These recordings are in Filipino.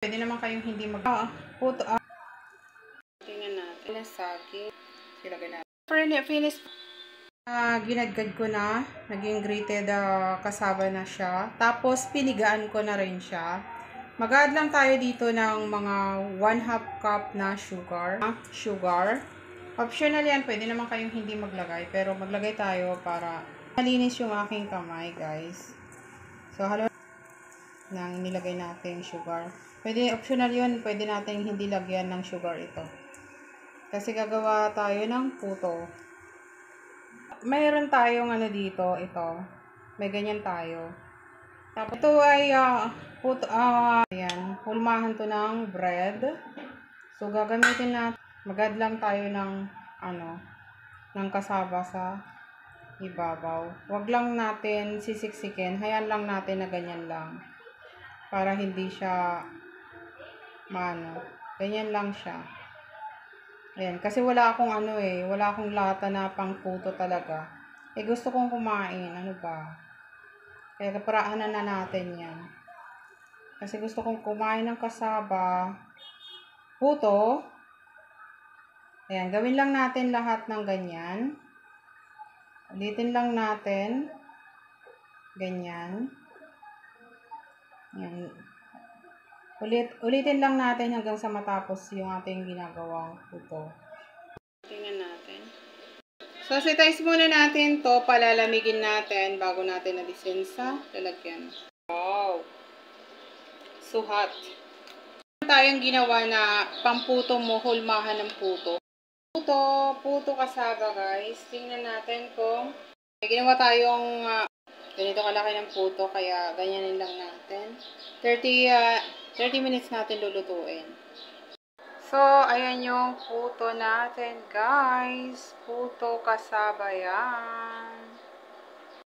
Pwede naman kayong hindi puto. Tingnan natin. Nasagi. Silagay natin. Finish. Ginadgad ko na. Naging grated kasaba na siya. Tapos, pinigaan ko na rin siya. Mag-add lang tayo dito ng mga 1/2 cup na sugar. Optional yan. Pwede naman kayong hindi maglagay. Pero maglagay tayo para malinis yung aking kamay, guys. So, halo nang nilagay natin sugar. Pwede, optional yun. Pwede natin hindi lagyan ng sugar ito. Kasi gagawa tayo ng puto. Mayroon tayong dito, ito. May ganyan tayo. Tapos ito ay puto, ayan, hulmahan to ng bread. So gagamitin natin, mag-add lang tayo ng ng kasaba sa ibabaw. Wag lang natin sisiksikin, hayaan lang natin na ganyan lang. Para hindi siya ganyan lang siya. Ayan, kasi wala akong wala akong lata na pang puto talaga. Gusto kong kumain, ano ba? Kaya kaparaanan na natin yan. Kasi gusto kong kumain ng kasaba. Puto. Ayan, gawin lang natin lahat ng ganyan. Ulitin lang natin. Ganyan. Ayan. Ulitin lang natin hanggang sa matapos yung ating ginagawang puto. Tingnan natin. So, sitize muna natin to, palalamigin natin bago natin nalisin sa lalagyan. Wow! So hot. Tayong ginawa na pamputo mo, hulmahan ng puto. Puto kasaba, guys. Tingnan natin kung ginawa tayong ganito kalaki ng puto, kaya ganyanin lang natin. 30 minutes natin lulutuin. So, ayan yung puto natin, guys. Puto kasaba yan.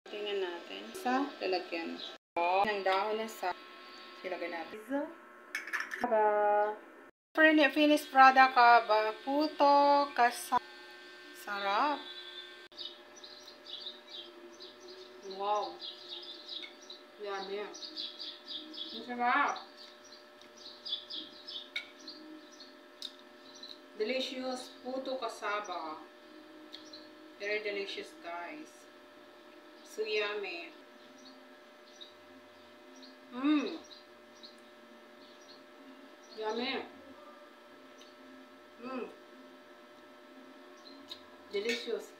Tingnan natin sa lalagyan. Ng dahon na sa ilagay natin. Finished product puto kasaba. Sarap. Wow. Yummy. Masarap. Delicious puto kasaba. Very delicious, guys. So yummy. Yummy. Delicious.